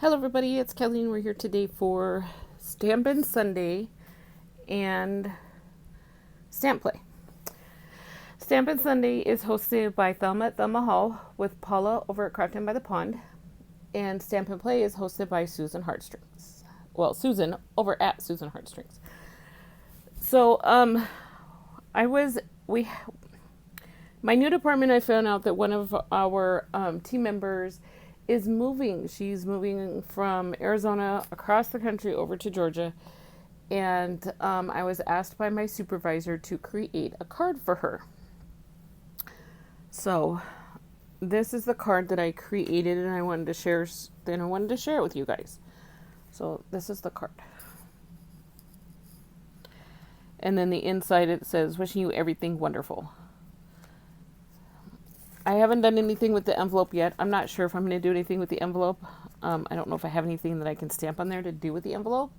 Hello everybody, it's Kelly and we're here today for Stampin' Sunday and Stamp Play. Stampin' Sunday is hosted by Thelma at Thelma Hall with Paula over at Crafting by the Pond, and Stampin' Play is hosted by Susan Heartstrings. Well, Susan over at Susan Heartstrings. So, my new department, I found out that one of our team members is moving. She's moving from Arizona across the country over to Georgia. And I was asked by my supervisor to create a card for her. So this is the card that I created, and I wanted to share it with you guys. So this is the card. And then the inside it says, "Wishing you everything wonderful." I haven't done anything with the envelope yet. I'm not sure if I'm going to do anything with the envelope. I don't know if I have anything that I can stamp on there to do with the envelope.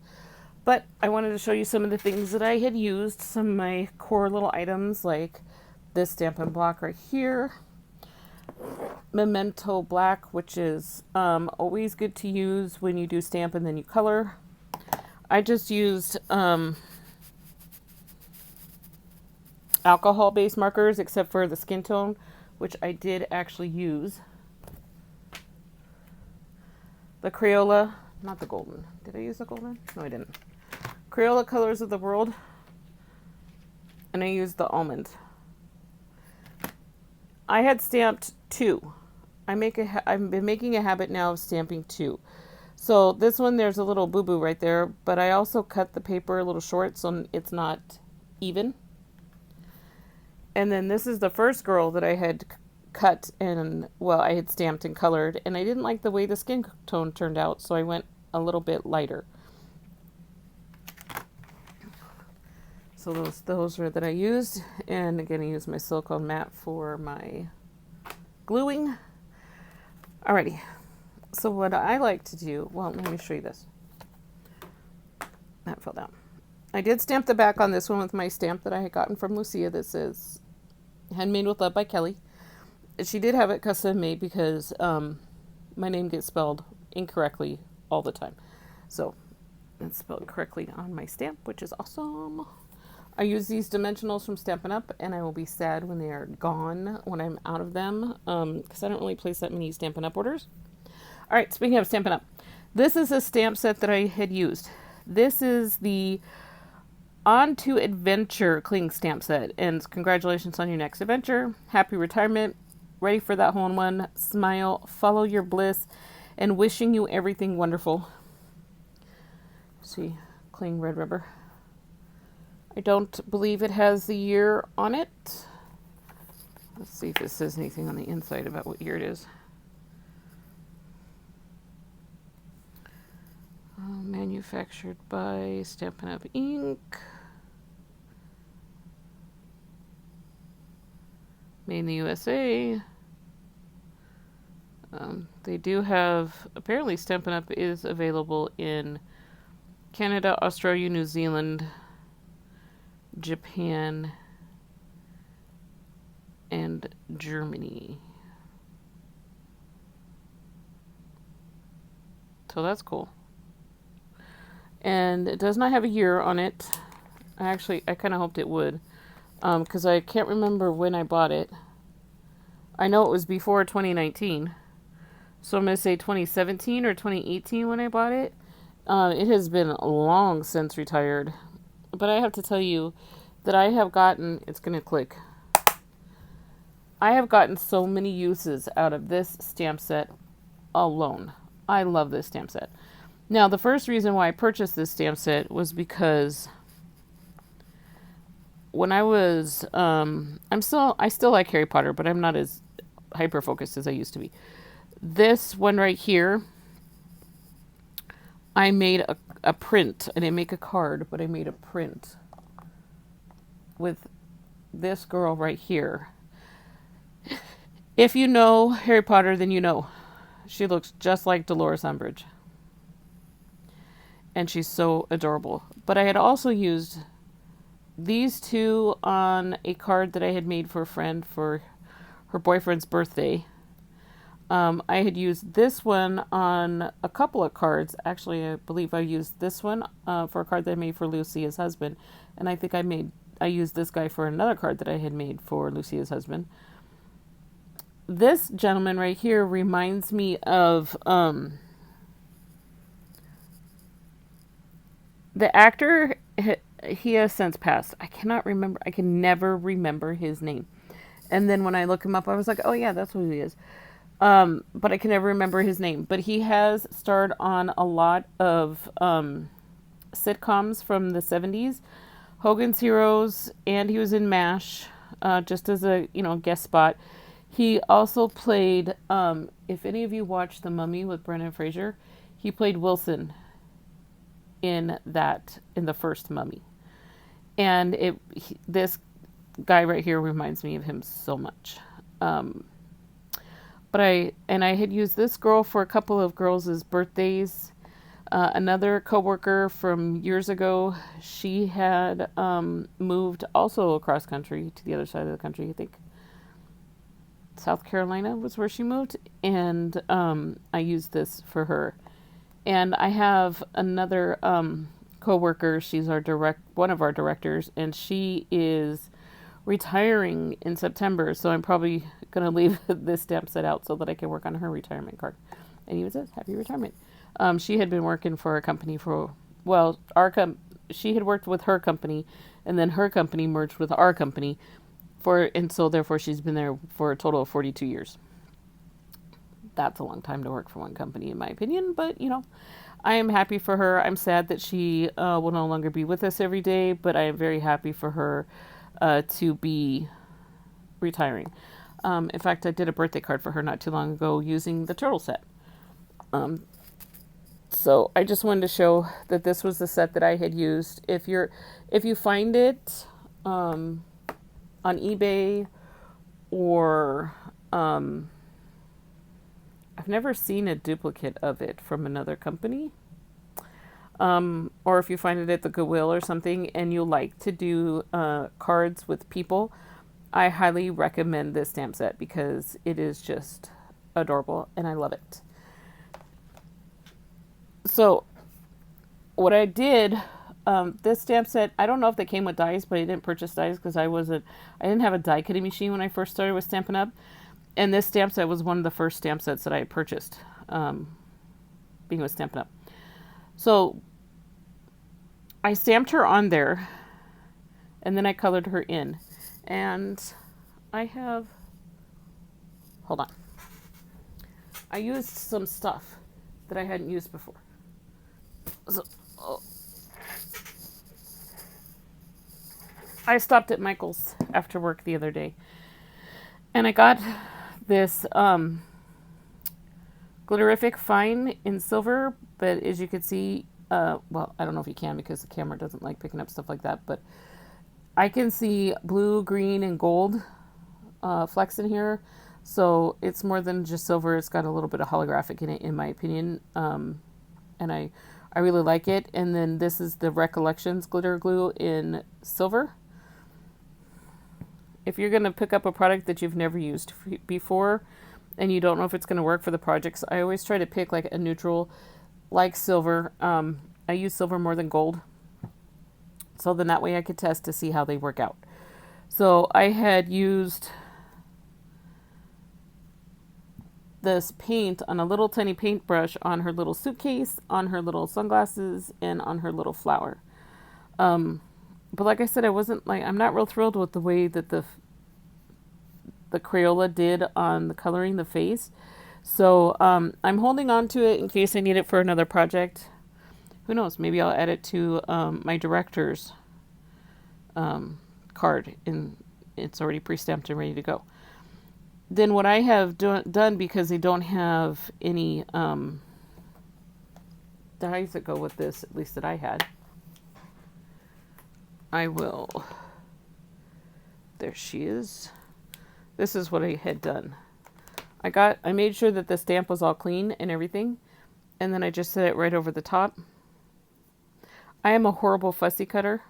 But I wanted to show you some of the things that I had used. Some of my core little items like this Stampin' Block right here. Memento Black, which is always good to use when you do stamp and then you color. I just used alcohol-based markers except for the skin tone, which I did actually use. The Crayola, not the golden. Did I use the golden? No, I didn't. Crayola Colors of the World. And I used the almond. I had stamped 2. I've been making a habit now of stamping 2. So this one, there's a little boo-boo right there, but I also cut the paper a little short so it's not even. And then this is the first girl that I had cut and, well, I had stamped and colored, and I didn't like the way the skin tone turned out, so I went a little bit lighter. So those are that I used, and again I used my silicone mat for my gluing. Alrighty, so what I like to do, well, let me show you this. That fell down. I did stamp the back on this one with my stamp that I had gotten from Lucia that says Handmade with Love by Kelly. She did have it custom made because my name gets spelled incorrectly all the time. So it's spelled correctly on my stamp, which is awesome. I use these dimensionals from Stampin' Up, and I will be sad when they are gone, when I'm out of them, because I don't really place that many Stampin' Up orders. All right, speaking of Stampin' Up, this is a stamp set that I had used. This is the On to Adventure Cling Stamp Set, and congratulations on your next adventure. Happy retirement. Ready for that hole-in-one. Smile, follow your bliss, and wishing you everything wonderful. See, cling red rubber. I don't believe it has the year on it. Let's see if it says anything on the inside about what year it is. Manufactured by Stampin' Up! Inc. Made in the USA. They do have, apparently Stampin' Up! Is available in Canada, Australia, New Zealand, Japan, and Germany. So that's cool. And it does not have a year on it. I kind of hoped it would, because I can't remember when I bought it. I know it was before 2019, so I'm going to say 2017 or 2018 when I bought it. It has been long since retired, but I have to tell you that I have gotten, it's going to click, I have gotten so many uses out of this stamp set alone. I love this stamp set. Now, the first reason why I purchased this stamp set was because when I was, I still like Harry Potter, but I'm not as hyper-focused as I used to be. This one right here, I made a print. I didn't make a card, but I made a print with this girl right here. If you know Harry Potter, then you know. She looks just like Dolores Umbridge. And she's so adorable. But I had also used these two on a card that I had made for a friend for her boyfriend's birthday. I had used this one on a couple of cards. Actually, I believe I used this one for a card that I made for Lucia's husband. And I think I used this guy for another card that I had made for Lucia's husband. This gentleman right here reminds me of the actor. He has since passed. I cannot remember. I can never remember his name. And then when I look him up, I was like, oh yeah, that's who he is. But I can never remember his name. But he has starred on a lot of sitcoms from the 70s, Hogan's Heroes, and he was in MASH, just as a guest spot. He also played, if any of you watched The Mummy with Brendan Fraser, he played Wilson in the first Mummy. And this guy right here reminds me of him so much. But I had used this girl for a couple of girls' birthdays. Another coworker from years ago, she had moved also across country to the other side of the country, I think. South Carolina was where she moved, and I used this for her. And I have another coworker. She's one of our directors, and she is retiring in September. So I'm probably going to leave this stamp set out so that I can work on her retirement card. And he says, "Happy retirement." She had been working for a company she had worked with her company, and then her company merged with our company. And so therefore she's been there for a total of 42 years. That's a long time to work for one company in my opinion, but I am happy for her. I'm sad that she will no longer be with us every day, but I am very happy for her to be retiring. In fact, I did a birthday card for her not too long ago using the turtle set. So I just wanted to show that this was the set that I had used. If you find it on eBay, or I've never seen a duplicate of it from another company, or if you find it at the Goodwill or something and you like to do cards with people, I highly recommend this stamp set because it is just adorable and I love it. So what I did, this stamp set, I don't know if they came with dies, but I didn't purchase dies because I didn't have a die cutting machine when I first started with Stampin' Up. And this stamp set was one of the first stamp sets that I had purchased, being with Stampin' Up. So I stamped her on there, and then I colored her in. And hold on. I used some stuff that I hadn't used before. So, I stopped at Michael's after work the other day, and I got this Glitterific Fine in silver, but as you can see, well, I don't know if you can because the camera doesn't like picking up stuff like that, but I can see blue, green, and gold flecks in here, so it's more than just silver. It's got a little bit of holographic in it, in my opinion, and I really like it. And then this is the Recollections glitter glue in silver. If you're going to pick up a product that you've never used before and you don't know if it's going to work for the projects, I always try to pick like a neutral, like silver. I use silver more than gold, so then that way I could test to see how they work out. So I had used this paint on a little tiny paintbrush on her little suitcase, on her little sunglasses, and on her little flower. But like I said, I'm not real thrilled with the way that the Crayola did on the coloring the face. So I'm holding on to it in case I need it for another project. Who knows? Maybe I'll add it to my director's card, and it's already pre-stamped and ready to go. Then what I have done, because they don't have any dies that go with this, at least that I had, there she is. This is what I had done. I made sure that the stamp was all clean and everything, and then I just set it right over the top. I am a horrible fussy cutter,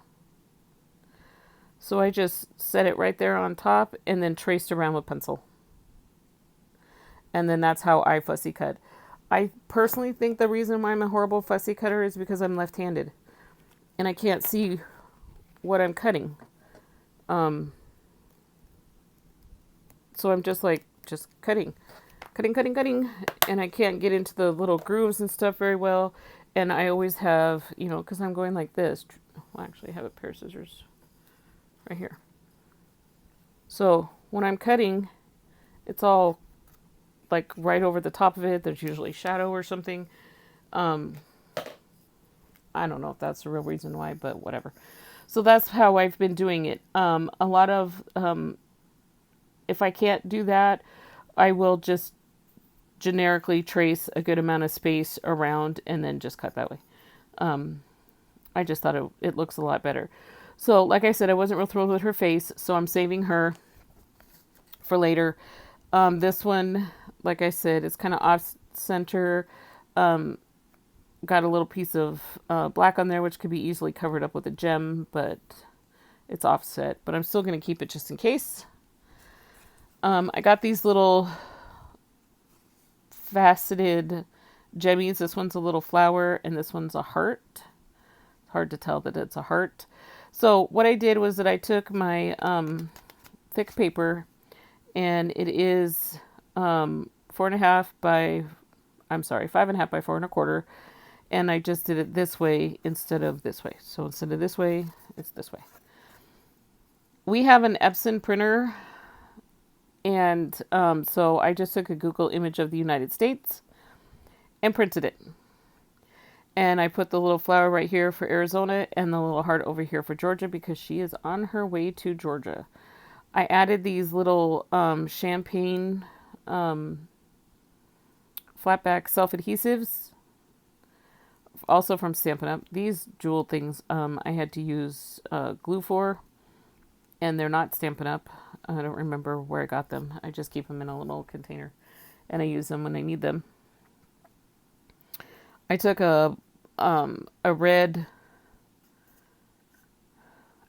so I just set it right there on top and then traced around with pencil. And then that's how I fussy cut. I personally think the reason why I'm a horrible fussy cutter is because I'm left-handed and I can't see what I'm cutting. Um, so I'm just like, just cutting, and I can't get into the little grooves and stuff very well. And I always have, because I'm going like this. Well, actually, I have a pair of scissors right here. So when I'm cutting, it's all like right over the top of it. There's usually shadow or something. I don't know if that's the real reason why, but whatever. So that's how I've been doing it. A lot of, if I can't do that, I will just generically trace a good amount of space around and then just cut that way. I just thought it looks a lot better. So like I said, I wasn't real thrilled with her face, so I'm saving her for later. This one, like I said, it's kind of off center. Got a little piece of black on there, which could be easily covered up with a gem, but it's offset. But I'm still going to keep it just in case. I got these little faceted jemmies. This one's a little flower, and this one's a heart. It's hard to tell that it's a heart. So what I did was that I took my thick paper, and it is 5.5 by 4.25, and I just did it this way instead of this way. So instead of this way, it's this way. We have an Epson printer, and so I just took a Google image of the United States and printed it. And I put the little flower right here for Arizona and the little heart over here for Georgia because she is on her way to Georgia. I added these little champagne flatback self-adhesives, also from Stampin' Up. These jewel things I had to use glue for, and they're not Stampin' Up. I don't remember where I got them. I just keep them in a little container, and I use them when I need them. I took a red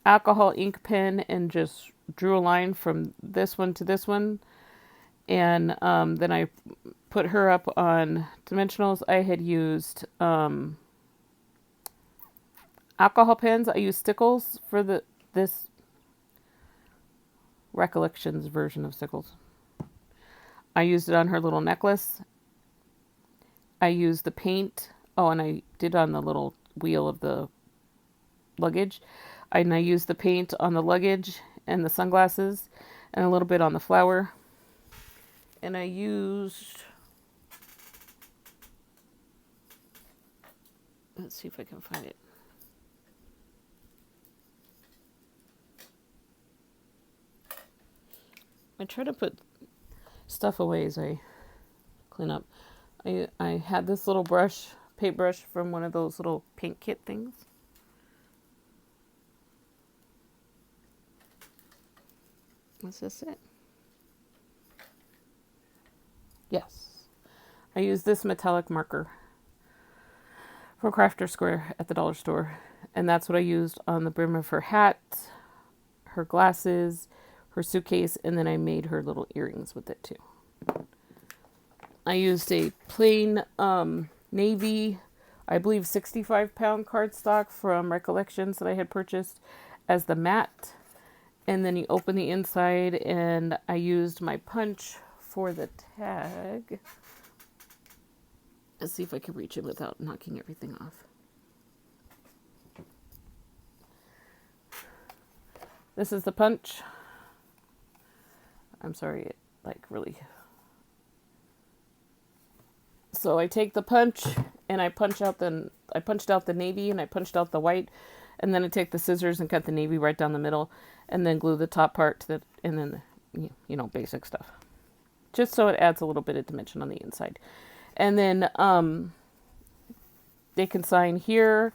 alcohol ink pen and just drew a line from this one to this one, and then I put her up on dimensionals. I had used alcohol pens. I used Stickles for this Recollections version of Stickles. I used it on her little necklace. I used the paint. Oh, and I did on the little wheel of the luggage. And I used the paint on the luggage and the sunglasses and a little bit on the flower. And I used, let's see if I can find it. I try to put stuff away as I clean up. I had this little brush, paintbrush from one of those little paint kit things. Is this it? Yes. I used this metallic marker from Crafter Square at the dollar store. And that's what I used on the brim of her hat, her glasses, her suitcase, and then I made her little earrings with it too. I used a plain navy, I believe 65-pound cardstock from Recollections that I had purchased as the mat. And then you open the inside, and I used my punch for the tag. Let's see if I can reach it without knocking everything off. This is the punch. I'm sorry, it really. So I take the punch and I punched out the navy and I punched out the white, and then I take the scissors and cut the navy right down the middle, and then glue the top part to the, and then basic stuff, just so it adds a little bit of dimension on the inside. And then they can sign here,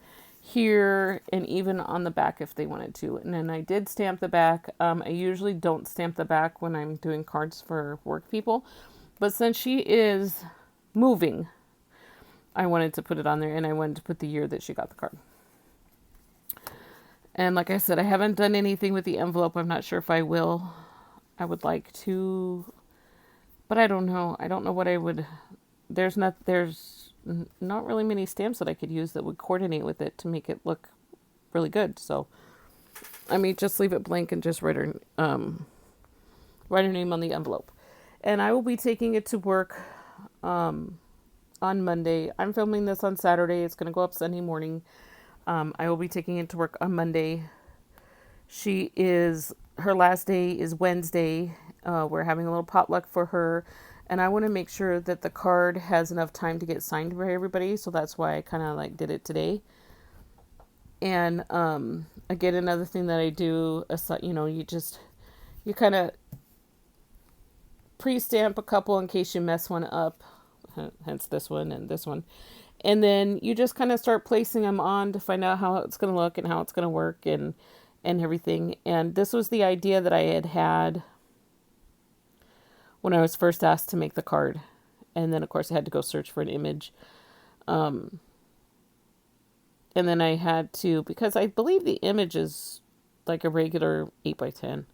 and even on the back if they wanted to. And then I did stamp the back. I usually don't stamp the back when I'm doing cards for work people, but since she is moving, I wanted to put it on there, and I wanted to put the year that she got the card. And like I said, I haven't done anything with the envelope. I'm not sure if I will. I would like to But I don't know. I don't know what I would. There's not really many stamps that I could use that would coordinate with it to make it look really good. So I may just leave it blank and just write her name on the envelope. And I will be taking it to work on Monday. I'm filming this on Saturday. It's going to go up Sunday morning. I will be taking it to work on Monday. Her last day is Wednesday. We're having a little potluck for her. And I want to make sure that the card has enough time to get signed by everybody. So that's why I kind of like did it today. And again, another thing that I do, you kind of pre-stamp a couple in case you mess one up, hence this one and this one. And then you just kind of start placing them on to find out how it's going to look and how it's going to work and everything. And this was the idea that I had when I was first asked to make the card. And then, of course, I had to go search for an image. And then I had to, because I believe the image is like a regular 8x10.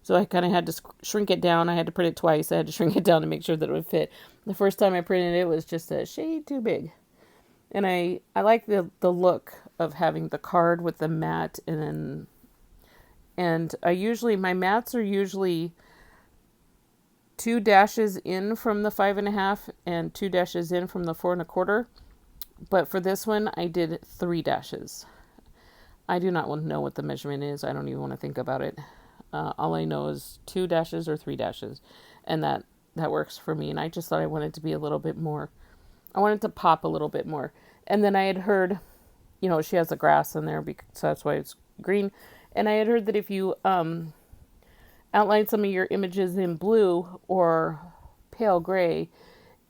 So I kind of had to shrink it down. I had to print it twice. I had to shrink it down to make sure that it would fit. The first time I printed it, it was just a shade too big. And I like the look of having the card with the mat. And my mats are usually 2 dashes in from the 5.5 and 2 dashes in from the 4 1/4. But for this one, I did 3 dashes. I do not want to know what the measurement is. I don't even want to think about it. All I know is 2 dashes or 3 dashes. And that works for me. And I just thought I wanted to be a little bit more. I wanted to pop a little bit more. And then I had heard, she has the grass in there, so that's why it's green. And I had heard that if you outline some of your images in blue or pale gray,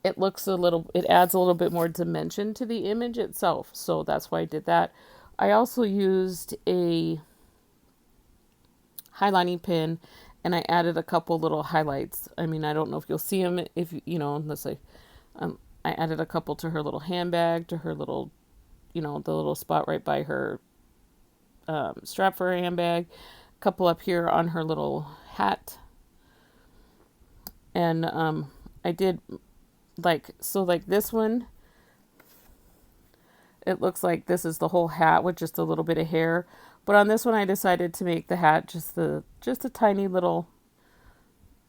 it adds a little bit more dimension to the image itself. So that's why I did that. I also used a highlighting pen and I added a couple little highlights. I mean, I don't know if you'll see them unless I added a couple to her little handbag, to her little, the little spot right by her strap for her handbag, a couple up here on her little hat. And I did like this one, it looks like this is the whole hat with just a little bit of hair. But on this one, I decided to make the hat just a tiny little,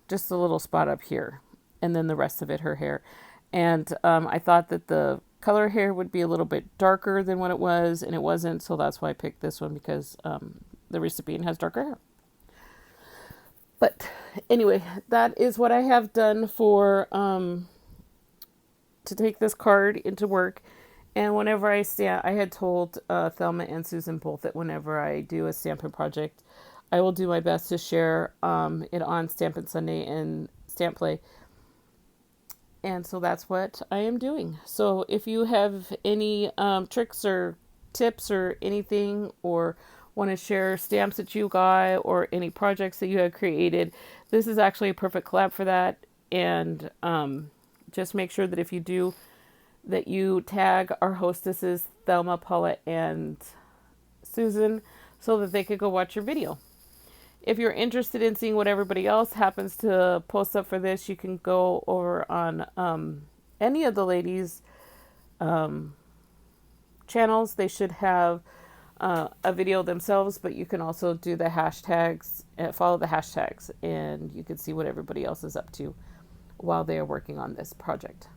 just a little spot up here. And then the rest of it, her hair. And I thought that the color hair would be a little bit darker than what it was. And it wasn't. So that's why I picked this one, because the recipient has darker hair. But anyway, that is what I have done for to take this card into work. And whenever I had told Thelma and Susan both that whenever I do a Stampin' project, I will do my best to share it on Stampin' Sunday and Stamp Play. And so that's what I am doing. So if you have any tricks or tips or anything, or want to share stamps that you got or any projects that you have created, this is actually a perfect collab for that. And just make sure that if you do, that you tag our hostesses, Thelma, Paula, and Susan, so that they could go watch your video. If you're interested in seeing what everybody else happens to post up for this, you can go over on any of the ladies' channels. They should have a video themselves, but you can also do the hashtags, follow the hashtags, and you can see what everybody else is up to while they are working on this project.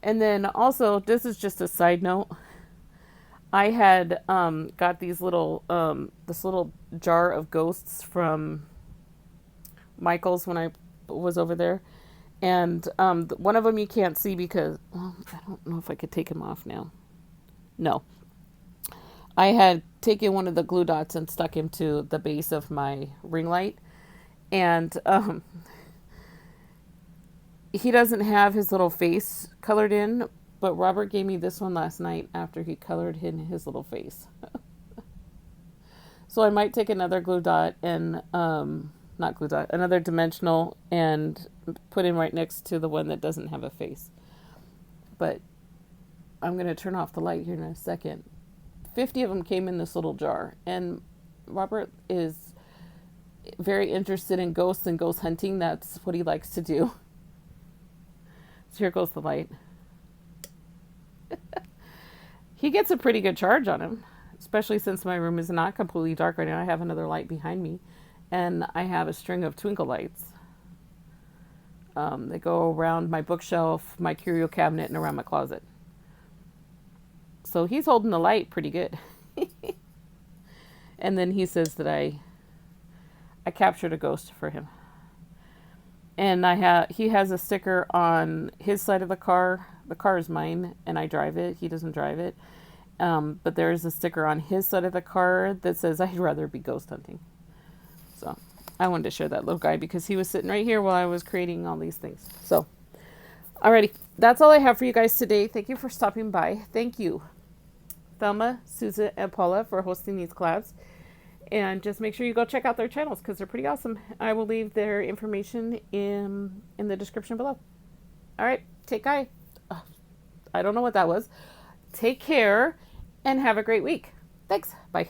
And then also, this is just a side note, I had got these little this little jar of ghosts from Michael's when I was over there, and one of them you can't see because, well, I don't know if I could take him off now. No, I had taken one of the glue dots and stuck him to the base of my ring light, and he doesn't have his little face colored in, but Robert gave me this one last night after he colored in his little face. So I might take another glue dot and, not glue dot, another dimensional, and put him right next to the one that doesn't have a face. But I'm going to turn off the light here in a second. 50 of them came in this little jar, and Robert is very interested in ghosts and ghost hunting. That's what he likes to do. So here goes the light. He gets a pretty good charge on him, especially since my room is not completely dark right now. I have another light behind me, and I have a string of twinkle lights. They go around my bookshelf, my curio cabinet, and around my closet. So he's holding the light pretty good. And then he says that I captured a ghost for him. And he has a sticker on his side of the car. The car is mine, and I drive it. He doesn't drive it. But there's a sticker on his side of the car that says, I'd rather be ghost hunting. So I wanted to share that little guy because he was sitting right here while I was creating all these things. So, alrighty. That's all I have for you guys today. Thank you for stopping by. Thank you, Thelma, Susan, and Paula, for hosting these collabs. And just make sure you go check out their channels because they're pretty awesome. I will leave their information in the description below. All right. Take care. I don't know what that was. Take care and have a great week. Thanks. Bye.